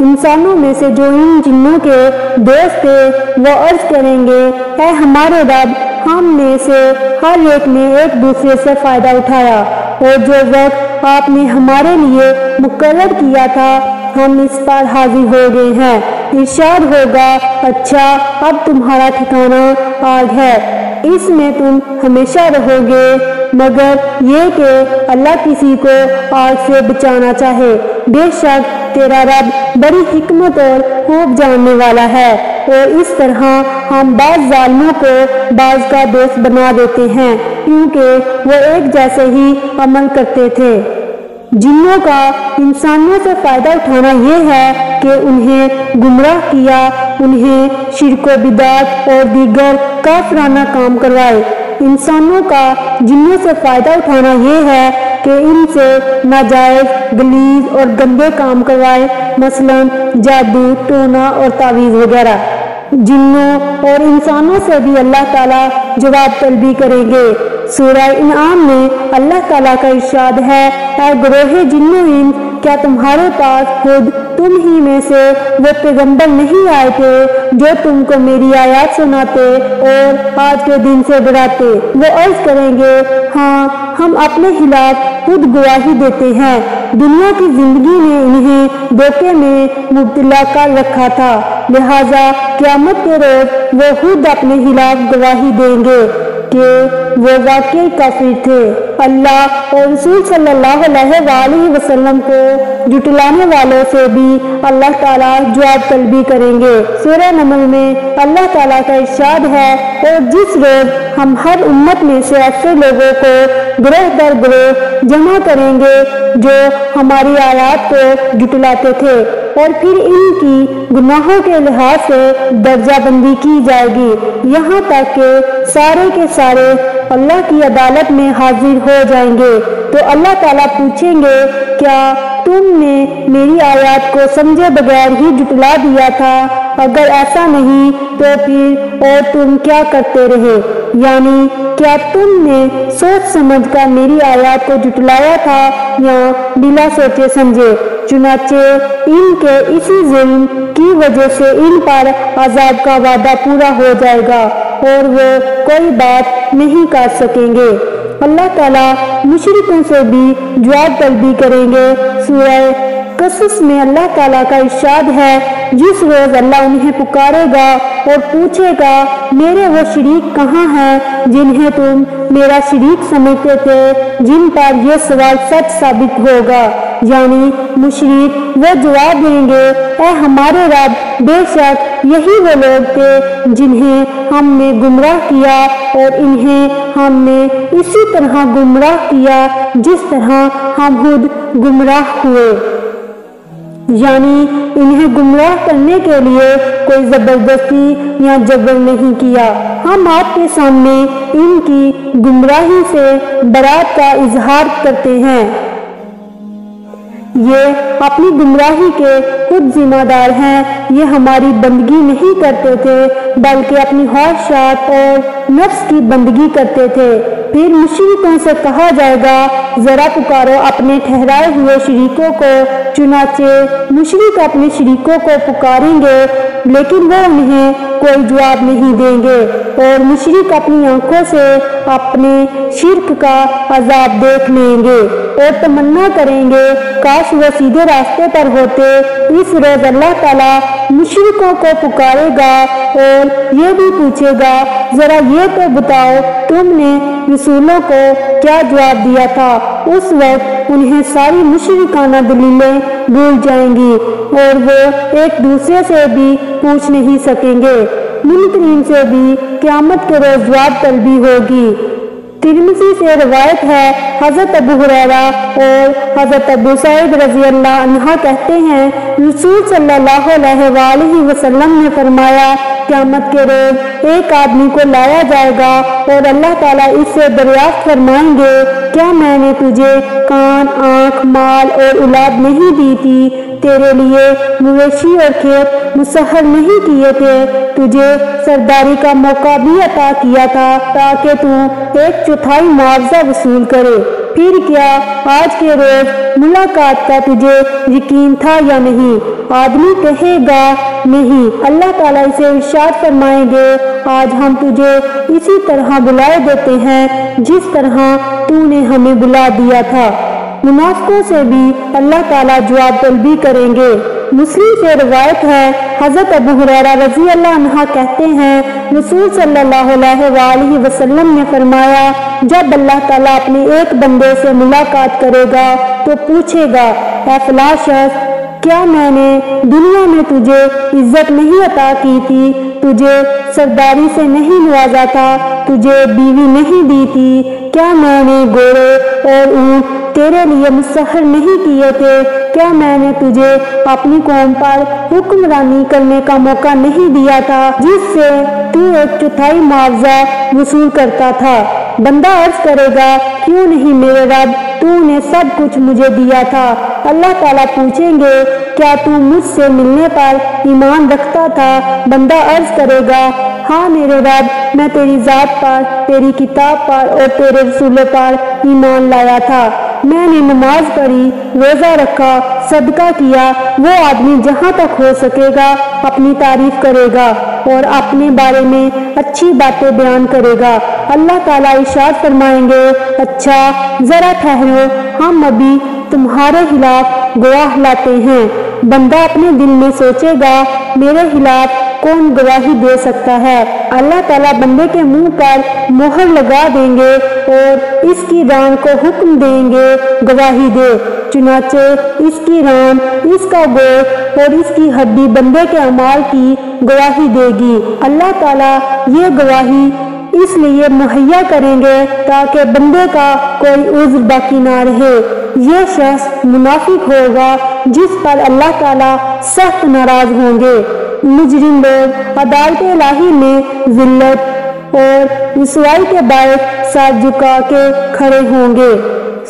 انسانوں میں سے جو ان جنوں کے دوست تھے وہ عرض کریں گے، اے ہمارے رب، ہم میں سے ہر ایک نے ایک دوسرے سے فائدہ اٹھایا اور جو وقت آپ نے ہمارے لیے مقرر کیا تھا ہم اس پر حاضر ہو گئے ہیں۔ ارشاد ہوگا، اچھا اب تمہارا ٹھکانہ آگ ہے، اس میں تم ہمیشہ رہو گے، مگر یہ کہ اللہ کسی کو آگ سے بچانا چاہے۔ بے شک تیرا رب بڑی حکمت اور خوب جاننے والا ہے۔ اور اس طرح ہم بعض ظالموں کو بعض کا دوست بنا دیتے ہیں کیونکہ وہ ایک جیسے ہی عمل کرتے تھے۔ جنوں کا انسانوں سے فائدہ اٹھانا یہ ہے کہ انہیں گمراہ کیا، انہیں شرک و بدعت اور دیگر کافرانہ کام کروائے۔ انسانوں کا جنوں سے فائدہ اٹھانا یہ ہے کہ ان سے ناجائز، غلیظ اور گندے کام کروائے، مثلا جادو، ٹونا اور تعویذ وغیرہ۔ جنوں اور انسانوں سے بھی اللہ تعالیٰ جواب طلبی کریں گے۔ سورہ انعام میں اللہ تعالیٰ کا ارشاد ہے، اے گروہ جن و انس، کیا تمہارے پاس خود تم ہی میں سے وہ پیغمبر نہیں آئے تھے جو تم کو میری آیات سناتے اور آج کے دن سے ڈراتے؟ وہ عرض کریں گے، ہاں ہم اپنے خلاف خود گواہی دیتے ہیں، دنیا کی زندگی نے انہیں دھوکے میں مبتلا کر رکھا تھا، لہذا قیامت کے روز وہ خود اپنے خلاف گواہی دیں گے کہ وہ واقعی کافر تھے۔ اللہ اور رسول صلی اللہ علیہ وآلہ وسلم کو جھٹلانے والوں سے بھی اللہ تعالیٰ جواب طلبی کریں گے۔ سورہ نمل میں اللہ تعالیٰ کا ارشاد ہے، اور جس روز ہم ہر امت میں سے ایسے لوگوں کو گروہ در گروہ جمع کریں گے جو ہماری آیات کو جھٹلاتے تھے، اور پھر ان کی گناہوں کے لحاظ سے درجہ بندی کی جائے گی، یہاں تک کہ سارے کے سارے اللہ کی عدالت میں حاضر ہو جائیں گے تو اللہ تعالیٰ پوچھیں گے، کیا تم نے میری آیات کو سمجھے بغیر ہی جھٹلا دیا تھا؟ اگر ایسا نہیں تو پھر اور تم کیا کرتے رہے؟ یعنی کیا تم نے سوچ سمجھ کر میری آیات کو جھٹلایا تھا یا بلا سوچے سمجھے؟ چنانچہ ان کے اسی ظلم کی وجہ سے ان پر عذاب کا وعدہ پورا ہو جائے گا اور وہ کوئی بات نہیں کر سکیں گے۔ اللہ تعالیٰ مشرکوں سے بھی جواب طلبی کریں گے۔ سورہ قصص میں اللہ تعالیٰ کا ارشاد ہے، جس روز اللہ انہیں پکارے گا اور پوچھے گا، میرے وہ شریک کہاں ہیں جنہیں تم میرا شریک سمجھتے تھے، جن پر یہ سوال سچ ثابت ہوگا، یعنی مشرک وہ جواب دیں گے، اے ہمارے رب، بے شک یہی وہ لوگ تھے جنہیں ہم نے گمراہ کیا اور انہیں ہم نے اسی طرح گمراہ کیا جس طرح ہم خود گمراہ ہوئے، یعنی انہیں گمراہ کرنے کے لیے کوئی زبردستی یا جبر نہیں کیا۔ ہم آپ کے سامنے ان کی گمراہی سے برات کا اظہار کرتے ہیں، یہ اپنی گمراہی کے خود ذمہ دار ہیں، یہ ہماری بندگی نہیں کرتے تھے بلکہ اپنی خواہشات اور نفس کی بندگی کرتے تھے۔ پھر مشرکوں سے کہا جائے گا، ذرا پکارو اپنے ٹھہرائے ہوئے شریکوں کو، چنانچہ مشرک اپنے شریکوں کو پکاریں گے لیکن وہ انہیں کوئی جواب نہیں دیں گے، اور مشرک اپنی آنکھوں سے اپنے شرک کا عذاب دیکھ لیں گے اور تمنا کریں گے کاش وہ سیدھے راستے پر ہوتے۔ اس روز اللہ تعالیٰ مشرکوں کو پکارے گا اور یہ بھی پوچھے گا، ذرا یہ تو بتاؤ تم نے رسولوں کو کیا جواب دیا تھا؟ اس وقت انہیں ساری مشرکانہ دلیلیں بھول جائیں گی اور وہ ایک دوسرے سے بھی پوچھ نہیں سکیں گے، منکرین سے بھی قیامت کے روز جواب طلبی ہوگی۔ ترمذی سے روایت ہے، حضرت ابو ہریرہ اور حضرت ابو سعید رضی اللہ عنہ کہتے ہیں، رسول صلی اللہ علیہ وآلہ وسلم نے فرمایا، قیامت کے روز ایک آدمی کو لایا جائے گا اور اللہ تعالیٰ اس سے دریافت فرمائیں گے، کیا میں نے تجھے کان، آنکھ، مال اور اولاد نہیں دی تھی؟ تیرے لیے مویشی اور کھیت مسخر نہیں کیے تھے؟ تجھے سرداری کا موقع بھی عطا کیا تھا تاکہ تو 1/4 معاوضہ وصول کرے؟ پھر کیا آج کے روز ملاقات کا تجھے یقین تھا یا نہیں؟ آدمی کہے گا نہیں۔ اللہ تعالیٰ اسے ارشاد فرمائیں گے آج ہم تجھے اسی طرح بلائے دیتے ہیں جس طرح تو نے ہمیں بلا دیا تھا۔ منافقوں سے بھی اللہ تعالیٰ جواب طلبی کریں گے۔ مسلم سے روایت ہے، حضرت ابو ہریرہ رضی اللہ عنہ کہتے ہیں رسول صلی اللہ علیہ وآلہ وسلم نے فرمایا، جب اللہ تعالیٰ اپنے ایک بندے سے ملاقات کرے گا تو پوچھے گا، اے فلاں شخص، کیا میں نے دنیا میں تجھے عزت نہیں عطا کی تھی؟ تجھے سرداری سے نہیں نوازا تھا؟ تجھے بیوی نہیں دی تھی؟ کیا میں نے گھوڑے اور اونٹ تیرے لیے مسخر نہیں کیے تھے؟ کیا میں نے تجھے اپنی قوم پر حکمرانی کرنے کا موقع نہیں دیا تھا جس سے تو 1/4 معاوضہ وصول کرتا تھا؟ بندہ عرض کرے گا، کیوں نہیں میرے رب، تو نے سب کچھ مجھے دیا تھا۔ اللہ تعالیٰ پوچھیں گے، کیا تو مجھ سے ملنے پر ایمان رکھتا تھا؟ بندہ عرض کرے گا، ہاں میرے رب، میں تیری ذات پر، تیری کتاب پر اور تیرے رسول پر ایمان لایا تھا۔ میں نے نماز پڑھی، روزہ رکھا، صدقہ کیا۔ وہ آدمی جہاں تک ہو سکے گا اپنی تعریف کرے گا اور اپنے بارے میں اچھی باتیں بیان کرے گا۔ اللہ تعالیٰ ارشاد فرمائیں گے، اچھا ذرا ٹھہرو، ہم ابھی تمہارے خلاف گواہ لاتے ہیں۔ بندہ اپنے دل میں سوچے گا، میرے خلاف کون گواہی دے سکتا ہے؟ اللہ تعالیٰ بندے کے منہ پر مہر لگا دیں گے اور اس کی ران کو حکم دیں گے، گواہی دے۔ چنانچہ اس کی ران، اس کا گوشت اور اس کی ہڈی بندے کے اعمال کی گواہی دے گی۔ اللہ تعالیٰ یہ گواہی اس لیے مہیا کریں گے تاکہ بندے کا کوئی عذر باقی نہ رہے۔ یہ شخص منافق ہوگا جس پر اللہ تعالیٰ سخت ناراض ہوں گے۔ مجرم لوگ عدالت الہی میں ذلت اور رسوائی کے باعث سر جھکا کے کھڑے ہوں گے۔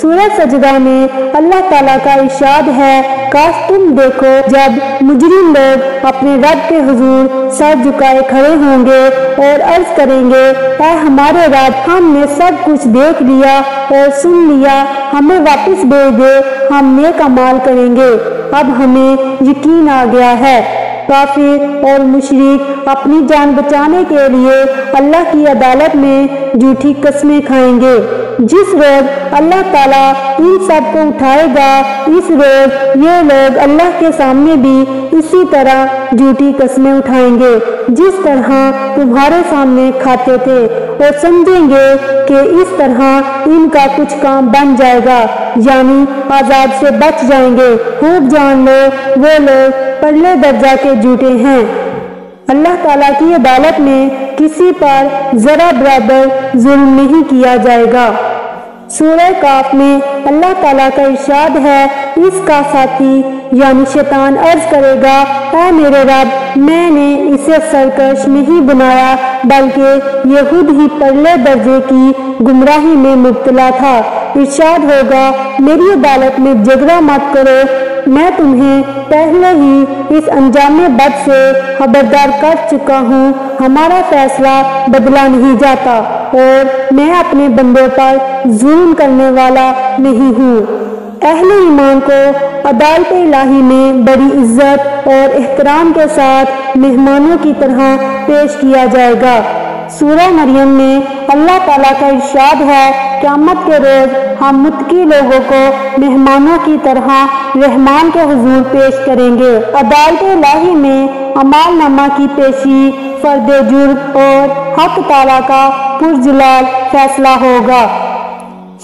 سورہ سجدہ میں اللہ تعالیٰ کا ارشاد ہے، کاش تم دیکھو جب مجرم لوگ اپنے رب کے حضور سر جھکائے کھڑے ہوں گے اور عرض کریں گے، اے ہمارے رب، ہم نے سب کچھ دیکھ لیا اور سن لیا، ہمیں واپس بھیج دے، ہم نیک اعمال کریں گے، اب ہمیں یقین آ گیا ہے۔ کافر اور مشرک اپنی جان بچانے کے لیے اللہ کی عدالت میں جھوٹی قسمیں کھائیں گے۔ جس روز اللہ تعالیٰ ان سب کو اٹھائے گا، اس روز یہ لوگ اللہ کے سامنے بھی اسی طرح جھوٹی قسمیں اٹھائیں گے جس طرح تمہارے سامنے کھاتے تھے، اور سمجھیں گے کہ اس طرح ان کا کچھ کام بن جائے گا، یعنی عذاب سے بچ جائیں گے۔ خوب جان لو وہ لوگ پرلے درجہ کے جھوٹے ہیں۔ اللہ تعالیٰ کی عدالت میں کسی پر ذرا برابر ظلم نہیں کیا جائے گا۔ سورہ کاف میں اللہ تعالیٰ کا ارشاد ہے، اس کا ساتھی یعنی شیطان عرض کرے گا، اے میرے رب، میں نے اسے سرکش نہیں بنایا بلکہ یہ خود ہی پرلے درجے کی گمراہی میں مبتلا تھا۔ ارشاد ہوگا، میری عدالت میں جھگڑا مت کرو، میں تمہیں پہلے ہی اس انجام بد سے خبردار کر چکا ہوں، ہمارا فیصلہ بدلا نہیں جاتا اور میں اپنے بندوں پر ظلم کرنے والا نہیں ہوں۔ اہل ایمان کو عدالت الہی میں بڑی عزت اور احترام کے ساتھ مہمانوں کی طرح پیش کیا جائے گا۔ سورہ مریم میں اللہ تعالیٰ کا ارشاد ہے، قیامت کے روز ہم متقی لوگوں کو مہمانوں کی طرح رحمان کے حضور پیش کریں گے۔ عدالت الہی میں اعمال نامہ کی پیشی، فرد جرم اور حق تعالیٰ کا پرجلال فیصلہ ہوگا۔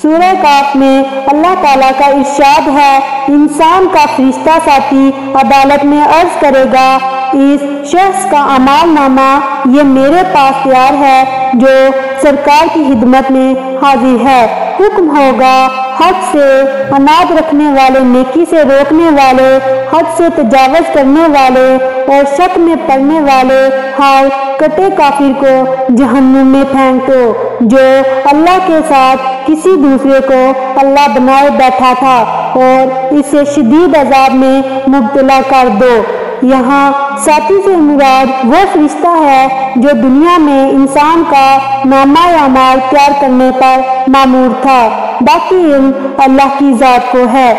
سورہ کاف میں اللہ تعالیٰ کا ارشاد ہے، انسان کا فرشتہ ساتھی عدالت میں عرض کرے گا، اس شخص کا اعمال نامہ یہ میرے پاس تیار ہے جو سرکار کی خدمت میں حاضر ہے۔ حکم ہوگا، حد سے اناد رکھنے والے، نیکی سے روکنے والے، حد سے تجاوز کرنے والے اور شک میں پڑنے والے ہر کٹے کافر کو جہنم میں پھینک دو جو اللہ کے ساتھ کسی دوسرے کو اللہ بنائے بیٹھا تھا، اور اسے شدید عذاب میں مبتلا کر دو۔ یہاں ساتھی سے مراد وہ فرشتہ ہے جو دنیا میں انسان کا نامہ اعمال تیار کرنے پر مامور تھا، باقی علم اللہ کی ذات کو ہے۔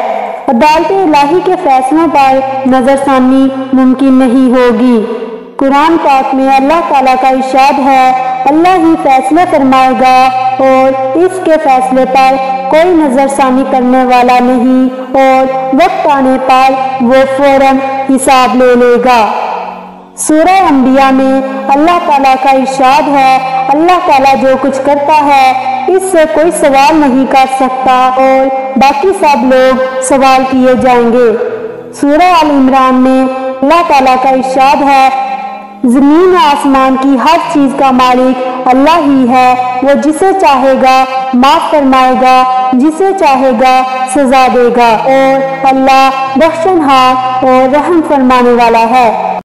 عدالت الہی کے فیصلوں پر نظر ثانی ممکن نہیں ہوگی۔ قرآن پاک میں اللہ تعالیٰ کا ارشاد ہے، اللہ ہی فیصلے فرمائے گا اور اس کے فیصلے پر کوئی نظر ثانی کرنے والا نہیں، اور وقت آنے پر وہ فوراً حساب لے لے گا۔ سورہ انبیاء میں اللہ تعالیٰ کا ارشاد ہے، اللہ تعالیٰ جو کچھ کرتا ہے اس سے کوئی سوال نہیں کر سکتا اور باقی سب لوگ سوال کیے جائیں گے۔ سورہ آل عمران میں اللہ تعالیٰ کا ارشاد ہے، زمین و آسمان کی ہر چیز کا مالک اللہ ہی ہے، وہ جسے چاہے گا معاف فرمائے گا، جسے چاہے گا سزا دے گا، اور اللہ بخشنہار اور رحم فرمانے والا ہے۔